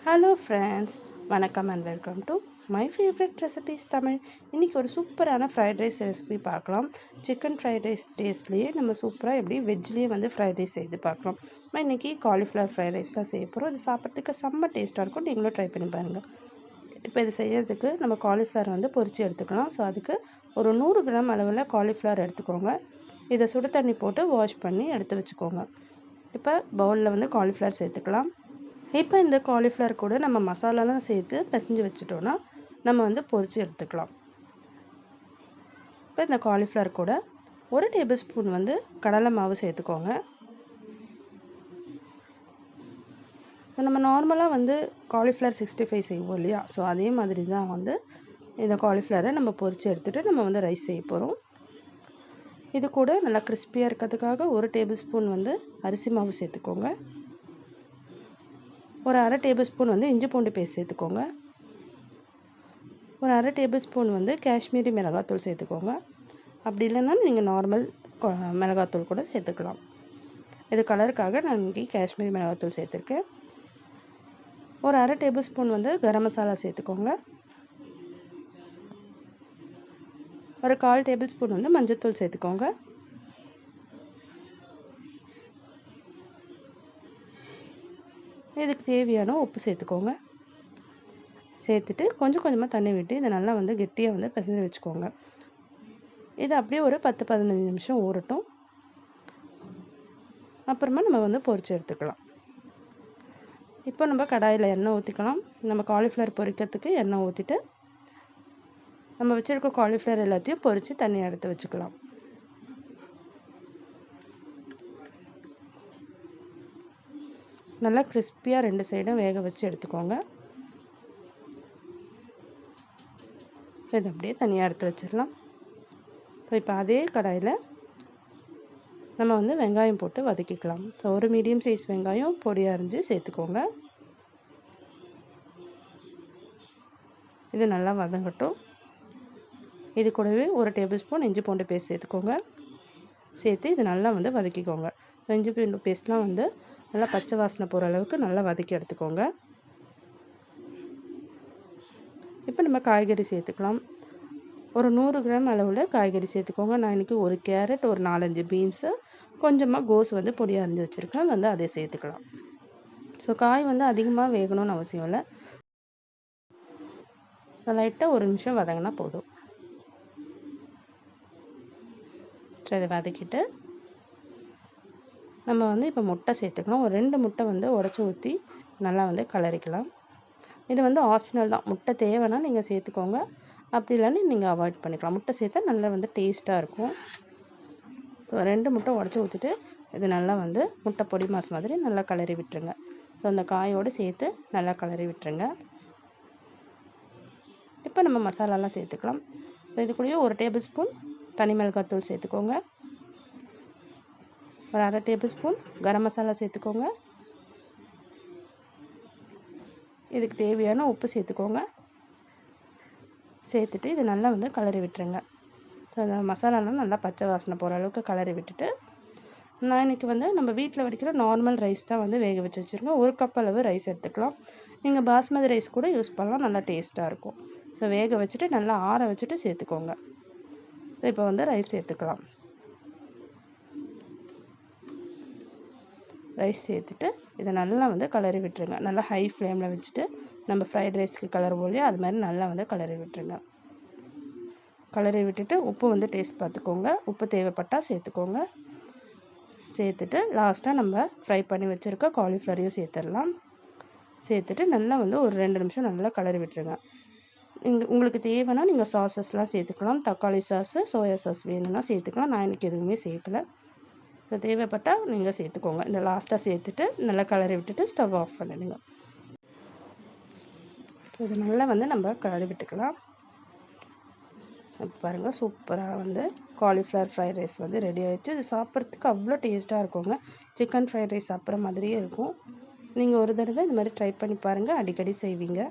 Hello friends, வணக்கம் and welcome to my favourite recipes Tamil. இன்றைக்கி ஒரு சூப்பரான ஃப்ரைட் ரைஸ் ரெசிபி பார்க்கலாம். சிக்கன் ஃப்ரைட் ரைஸ் டேஸ்ட்லேயே நம்ம சூப்பராக எப்படி வெஜ்லேயே வந்து ஃப்ரைட் ரைஸ் செய்து பார்க்கலாம். நம்ம இன்றைக்கி காலிஃப்ளவர் ஃப்ரைட் ரைஸ் தான் செய்ய போகிறோம். இது சாப்பிட்றதுக்கு செம்ம டேஸ்ட்டாக இருக்கும். நீங்களும் ட்ரை பண்ணி பாருங்கள். இப்போ இது செய்யறதுக்கு நம்ம காலிஃப்ளவர் வந்து பொரித்து எடுத்துக்கலாம். ஸோ அதுக்கு ஒரு 100 கிராம் அளவில் காலிஃப்ளவர் எடுத்துக்கோங்க. இதை சுடு தண்ணி போட்டு வாஷ் பண்ணி எடுத்து வச்சுக்கோங்க. இப்போ பவுலில் வந்து காலிஃப்ளவர் சேர்த்துக்கலாம். இப்போ இந்த காலிஃப்ளவர் கூட நம்ம மசாலாலாம் சேர்த்து பிசைஞ்சு வச்சுட்டோன்னா நம்ம வந்து பொரித்து எடுத்துக்கலாம். இப்போ இந்த காலிஃப்ளவர் கூட 1 டேபிள் ஸ்பூன் வந்து கடலை மாவு சேர்த்துக்கோங்க. நம்ம நார்மலாக வந்து காலிஃப்ளவர் 65 செய்வோம் இல்லையா, ஸோ அதே மாதிரி தான் வந்து இந்த காலிஃப்ளவரை நம்ம பொரித்து எடுத்துகிட்டு நம்ம வந்து ரைஸ் செய்ய போகிறோம். இது கூட நல்லா கிறிஸ்பியாக இருக்கிறதுக்காக 1 டேபிள் ஸ்பூன் வந்து அரிசி மாவு சேர்த்துக்கோங்க. ஒரு அரை டேபிள் ஸ்பூன் வந்து இஞ்சி பூண்டு பேஸ்ட் சேர்த்துக்கோங்க. ஒரு அரை டேபிள் ஸ்பூன் வந்து காஷ்மீரி மிளகாத்தூள் சேர்த்துக்கோங்க. அப்படி இல்லைன்னா நீங்கள் நார்மல் மிளகாத்தூள் கூட சேர்த்துக்கலாம். இது கலருக்காக நான் இன்றைக்கி காஷ்மீரி மிளகாத்தூள் சேர்த்துருக்கேன். ஒரு அரை டேபிள் ஸ்பூன் வந்து கரம் மசாலா சேர்த்துக்கோங்க. ஒரு 1/4 டேபிள் ஸ்பூன் வந்து மஞ்சள்தூள் சேர்த்துக்கோங்க. இதுக்கு தேவையான உப்பு சேர்த்துக்கோங்க. சேர்த்துட்டு கொஞ்சம் கொஞ்சமாக தண்ணி விட்டு இதை நல்லா வந்து கெட்டியாக வந்து பிசைஞ்சு வச்சுக்கோங்க. இது அப்படியே ஒரு 10-15 நிமிஷம் ஊறட்டும். அப்புறமா நம்ம வந்து பொரித்து எடுத்துக்கலாம். இப்போ நம்ம கடாயில் எண்ணெய் ஊற்றிக்கலாம். நம்ம காலிஃப்ளவர் பொரிக்கிறதுக்கு எண்ணெய் ஊற்றிட்டு நம்ம வச்சுருக்க காலிஃப்ளவர் எல்லாத்தையும் பொரித்து தனியாக எடுத்து வச்சுக்கலாம். நல்லா கிறிஸ்பியாக 2 சைடும் வேக வச்சு எடுத்துக்கோங்க. இதை அப்படியே தனியாக எடுத்து வச்சிடலாம். ஸோ இப்போ அதே கடாயில் நம்ம வந்து வெங்காயம் போட்டு வதக்கிக்கலாம். ஸோ ஒரு மீடியம் சைஸ் வெங்காயம் பொடியாக அரிஞ்சு சேர்த்துக்கோங்க. இது நல்லா வதங்கட்டும். இது கூடவே 1 டேபிள் ஸ்பூன் இஞ்சி பூண்டு பேஸ்ட் சேர்த்துக்கோங்க. சேர்த்து இது நல்லா வந்து வதக்கிக்கோங்க. இஞ்சி பூண்டு பேஸ்ட்லாம் வந்து நல்லா பச்சை வாசனை போகிற அளவுக்கு நல்லா வதக்கி எடுத்துக்கோங்க. இப்போ நம்ம காய்கறி சேர்த்துக்கலாம். ஒரு 100 கிராம் அளவில் காய்கறி சேர்த்துக்கோங்க. நான் இன்றைக்கி ஒரு கேரட், ஒரு 4-5 பீன்ஸு, கொஞ்சமாக கோஸ் வந்து பொடியாக அரிஞ்சு வச்சுருக்கேன். வந்து அதை சேர்த்துக்கலாம். ஸோ காய் வந்து அதிகமாக வேகணும்னு அவசியம் இல்லை. லைட்டாக 1 நிமிஷம் வதங்கினா போதும். ஸோ இதை வதக்கிட்டு நம்ம வந்து இப்போ முட்டை சேர்த்துக்கலாம். ஒரு 2 முட்டை வந்து உடச்சி ஊற்றி நல்லா வந்து கலரிக்கலாம். இது வந்து ஆப்ஷனல் தான். முட்டை தேவைன்னா நீங்கள் சேர்த்துக்கோங்க. அப்படி இல்லைன்னு நீங்கள் அவாய்ட் பண்ணிக்கலாம். முட்டை சேர்த்தா நல்லா வந்து டேஸ்ட்டாக இருக்கும். ஸோ 2 முட்டை உடச்சி ஊற்றிட்டு இது நல்லா வந்து முட்டை பொடி மாஸ் மாதிரி நல்லா கலரி விட்டுருங்க. ஸோ அந்த காயோடு சேர்த்து நல்லா கலரி விட்டுருங்க. இப்போ நம்ம மசாலாலாம் சேர்த்துக்கலாம். ஸோ இது கூடவே 1 டேபிள் ஸ்பூன் தனி மிளகாத்தூள் சேர்த்துக்கோங்க. ஒரு அரை டேபிள் ஸ்பூன் கரம் மசாலா சேர்த்துக்கோங்க. இதுக்கு தேவையான உப்பு சேர்த்துக்கோங்க. சேர்த்துட்டு இது நல்லா வந்து கலரி விட்டுருங்க. ஸோ அந்த மசாலாலாம் நல்லா பச்சை வாசனை போகிற அளவுக்கு கலரி விட்டுட்டு நான் இன்றைக்கி வந்து நம்ம வீட்டில் வடிக்கிற நார்மல் ரைஸ் தான் வந்து வேக வச்சு வச்சுருக்கேன். 1 கப் அளவு ரைஸ் எடுத்துக்கலாம். நீங்கள் பாஸ்மதி ரைஸ் கூட யூஸ் பண்ணலாம். நல்லா டேஸ்ட்டாக இருக்கும். ஸோ வேக வச்சுட்டு நல்லா ஆற வச்சுட்டு சேர்த்துக்கோங்க. இப்போ வந்து ரைஸ் சேர்த்துக்கலாம். ரைஸ் சேர்த்துட்டு இதை நல்லா வந்து கலரி விட்டுருங்க. நல்லா ஹை ஃப்ளேமில் வச்சுட்டு நம்ம ஃப்ரைட் ரைஸ்க்கு கலருவோம் இல்லையா, அது மாதிரி நல்லா வந்து கலரி விட்டுருங்க. கலரி விட்டுட்டு உப்பு வந்து டேஸ்ட் பார்த்துக்கோங்க. உப்பு தேவைப்பட்டால் சேர்த்துக்கோங்க. சேர்த்துட்டு லாஸ்ட்டாக நம்ம ஃப்ரை பண்ணி வச்சுருக்க காலிஃப்ளவரையும் சேர்த்துடலாம். சேர்த்துட்டு நல்லா வந்து ஒரு 2 நிமிஷம் நல்லா கலரி விட்டுருங்க. உங்களுக்கு தேவைன்னா நீங்கள் சாஸஸ்லாம் சேர்த்துக்கலாம். தக்காளி சாஸு, சோயா சாஸ் வேணும்னா சேர்த்துக்கலாம். நான் இன்றைக்கி எதுவுமே சேர்க்கலை. ஸோ தேவைப்பட்டால் நீங்கள் சேர்த்துக்கோங்க. இந்த லாஸ்ட்டாக சேர்த்துட்டு நல்லா கலரி விட்டுட்டு ஸ்டவ் ஆஃப் பண்ணிடுங்க. ஸோ இது நல்லா வந்து நம்ம கலரி விட்டுக்கலாம். பாருங்கள், சூப்பராக வந்து காலிஃப்ளவர் ஃப்ரைட் ரைஸ் வந்து ரெடி ஆகிடுச்சு. இது சாப்பிட்றதுக்கு அவ்வளோ டேஸ்ட்டாக இருக்குங்க. சிக்கன் ஃப்ரைட் ரைஸ் சாப்பிட்ற மாதிரியே இருக்கும். நீங்கள் ஒரு தடவை இந்த மாதிரி ட்ரை பண்ணி பாருங்கள். அடிக்கடி செய்வீங்க.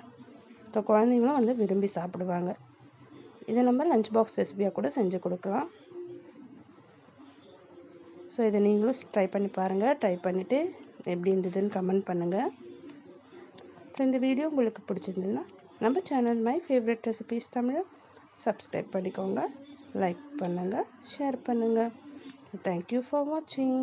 ஸோ குழந்தைங்களும் வந்து விரும்பி சாப்பிடுவாங்க. இதை நம்ம லஞ்ச் பாக்ஸ் ரெசிபியாக கூட செஞ்சு கொடுக்கலாம். ஸோ இதை நீங்களும் ட்ரை பண்ணி பாருங்கள். ட்ரை பண்ணிவிட்டு எப்படி இருந்ததுன்னு கமெண்ட் பண்ணுங்கள். இந்த வீடியோ உங்களுக்கு பிடிச்சிருந்ததுன்னா நம்ம சேனல் மை ஃபேவரட் ரெசிபீஸ் தமிழை சப்ஸ்கிரைப் பண்ணிக்கோங்க, லைக் பண்ணுங்கள், ஷேர் பண்ணுங்கள். தேங்க்யூ ஃபார் வாட்சிங்.